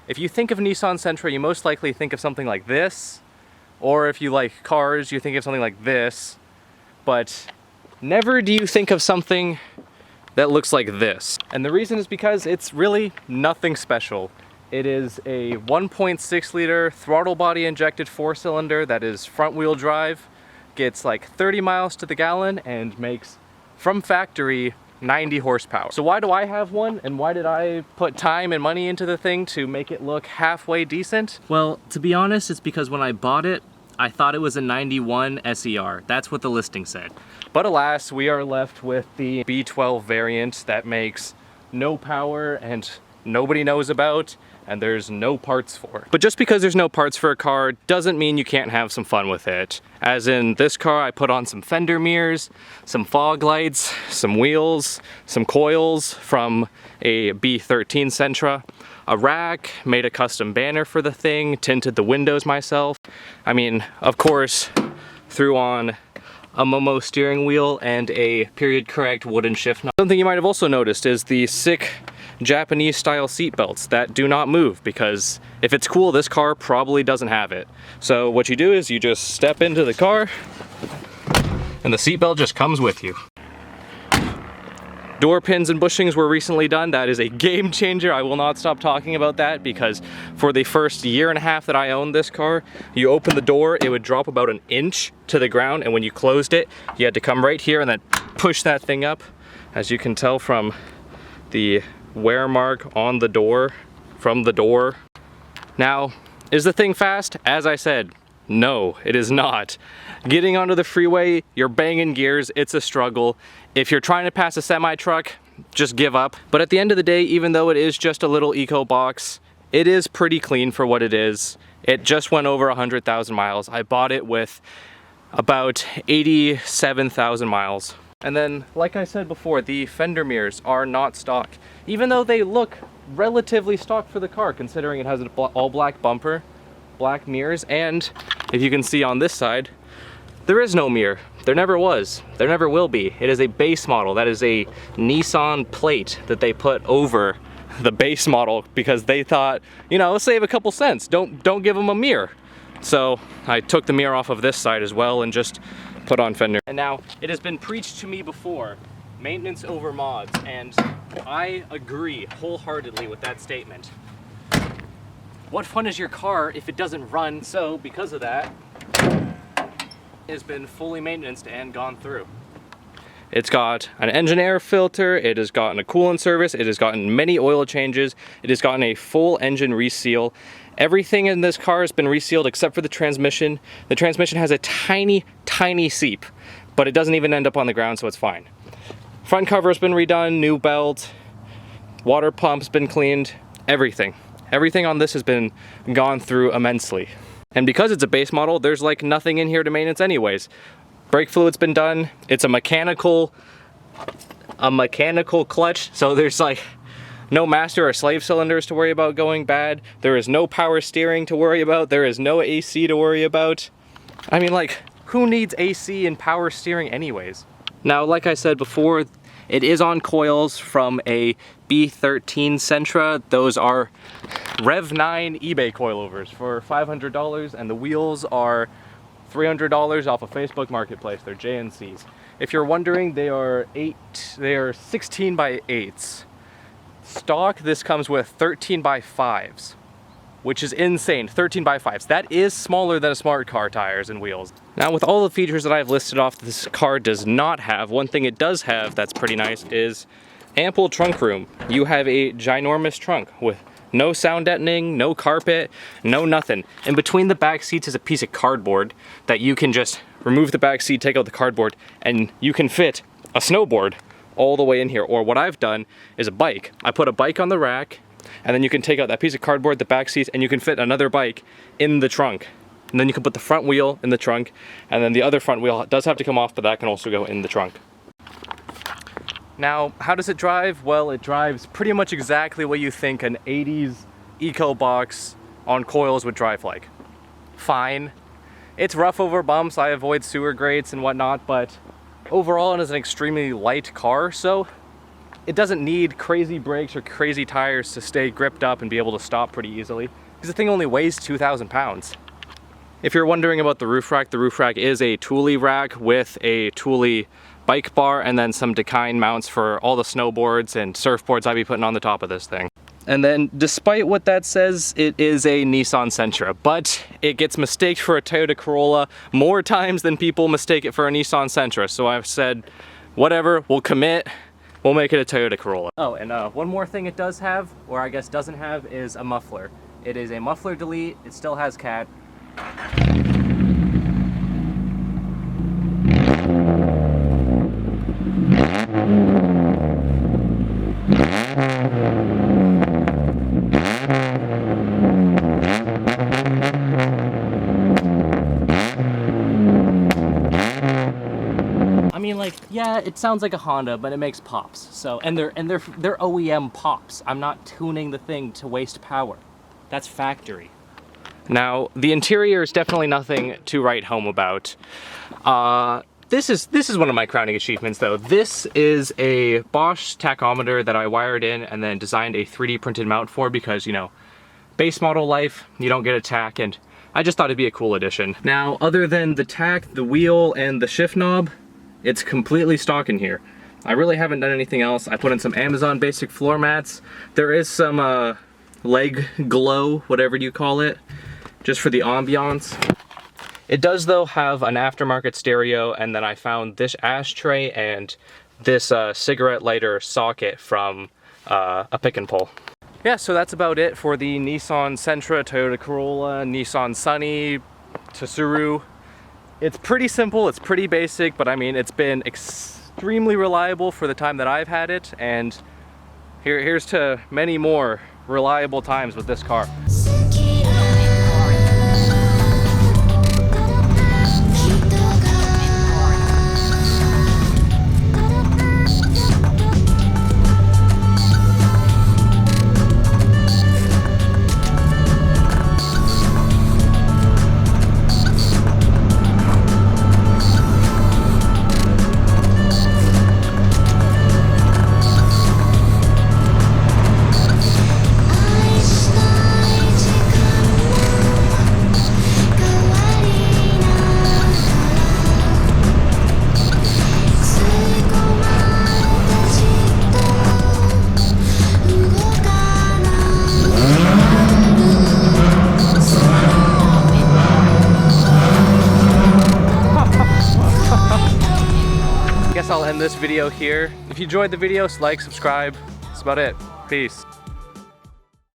If you think of Nissan Sentra, you most likely think of something like this, or if you like cars, you think of something like this, but never do you think of something that looks like this. And the reason is because it's really nothing special. It is a 1.6 liter throttle body injected 4-cylinder that is front wheel drive, gets like 30 miles to the gallon and makes, from factory, 90 horsepower. So why do I have one, and why did I put time and money into the thing to make it look halfway decent? Well, to be honest, it's because when I bought it, I thought it was a 91 SER. That's what the listing said. But alas, we are left with the B12 variant that makes no power and nobody knows about, and there's no parts for. But just because there's no parts for a car doesn't mean you can't have some fun with it. As in this car, I put on some fender mirrors, some fog lights, some wheels, some coils from a B13 Sentra, a rack, made a custom banner for the thing, tinted the windows myself. I mean, of course, threw on a Momo steering wheel and a period correct wooden shift knob. Something you might have also noticed is the sick Japanese style seat belts that do not move, because if it's cool, this car probably doesn't have it. So what you do is you just step into the car and the seat belt just comes with you. Door pins and bushings were recently done. That is a game changer. I will not stop talking about that, because for the first year and a half that I owned this car, you open the door, it would drop about an inch to the ground, and when you closed it, you had to come right here and then push that thing up. As you can tell from the wear mark on the door, from the door. Now, is the thing fast? As I said, no, it is not. Getting onto the freeway, you're banging gears, it's a struggle. If you're trying to pass a semi-truck, just give up. But at the end of the day, even though it is just a little eco box, it is pretty clean for what it is. It just went over 100,000 miles. I bought it with about 87,000 miles. And then, like I said before, the fender mirrors are not stock. Even though they look relatively stock for the car, considering it has an all black bumper, black mirrors, and if you can see on this side, there is no mirror. There never was. There never will be. It is a base model. That is a Nissan plate that they put over the base model because they thought, you know, let's save a couple cents. Don't give them a mirror. So I took the mirror off of this side as well and just put on fender. And now, it has been preached to me before, maintenance over mods, and I agree wholeheartedly with that statement. What fun is your car if it doesn't run? So because of that, it has been fully maintained and gone through. It's got an engine air filter, it has gotten a coolant service, it has gotten many oil changes, it has gotten a full engine reseal. Everything in this car has been resealed except for the transmission. The transmission has a tiny, tiny seep, but it doesn't even end up on the ground, so it's fine. Front cover has been redone, new belt, water pump's been cleaned, everything. Everything on this has been gone through immensely. And because it's a base model, there's like nothing in here to maintenance anyways. Brake fluid's been done. It's a mechanical clutch, so there's like no master or slave cylinders to worry about going bad. There is no power steering to worry about. There is no AC to worry about. I mean, like, who needs AC and power steering anyways? Now, like I said before, it is on coils from a B13 Sentra. Those are Rev 9 eBay coilovers for $500, and the wheels are $300 off of Facebook Marketplace. They're JNCs. If you're wondering, they are 16 by 8s. Stock, this comes with 13 by 5s, which is insane. 13 by 5s. That is smaller than a smart car tires and wheels. Now, with all the features that I've listed off this car does not have, one thing it does have that's pretty nice is ample trunk room. You have a ginormous trunk with no sound deadening, no carpet, no nothing. In between the back seats is a piece of cardboard that you can just remove the back seat, take out the cardboard, and you can fit a snowboard all the way in here. Or what I've done is a bike. I put a bike on the rack, and then you can take out that piece of cardboard, the back seats, and you can fit another bike in the trunk. And then you can put the front wheel in the trunk, and then the other front wheel does have to come off, but that can also go in the trunk. Now, how does it drive? Well, it drives pretty much exactly what you think an 80s eco box on coils would drive like. Fine. It's rough over bumps, I avoid sewer grates and whatnot, but overall it is an extremely light car, so it doesn't need crazy brakes or crazy tires to stay gripped up and be able to stop pretty easily, because the thing only weighs 2,000 pounds. If you're wondering about the roof rack is a Thule rack with a Thule bike bar and then some Dakine mounts for all the snowboards and surfboards I'd be putting on the top of this thing. And then, despite what that says, it is a Nissan Sentra, but it gets mistaken for a Toyota Corolla more times than people mistake it for a Nissan Sentra. So I've said, whatever, we'll commit, we'll make it a Toyota Corolla. Oh, and one more thing it does have, or I guess doesn't have, is a muffler. It is a muffler delete, it still has cat. I mean, like, yeah, it sounds like a Honda, but it makes pops. So, and they're OEM pops. I'm not tuning the thing to waste power. That's factory. Now, the interior is definitely nothing to write home about. This is one of my crowning achievements, though. This is a Bosch tachometer that I wired in and then designed a 3D printed mount for because, you know, base model life, you don't get a tach, and I just thought it'd be a cool addition. Now, other than the tach, the wheel, and the shift knob, it's completely stock in here. I really haven't done anything else. I put in some Amazon basic floor mats. There is some leg glow, whatever you call it, just for the ambiance. It does, though, have an aftermarket stereo, and then I found this ashtray and this cigarette lighter socket from a pick and pull. Yeah, so that's about it for the Nissan Sentra, Toyota Corolla, Nissan Sunny, Tsuru. It's pretty simple, it's pretty basic, but I mean, it's been extremely reliable for the time that I've had it, and here's to many more reliable times with this car. I'll end this video here. If you enjoyed the video, like, subscribe. That's about it. Peace.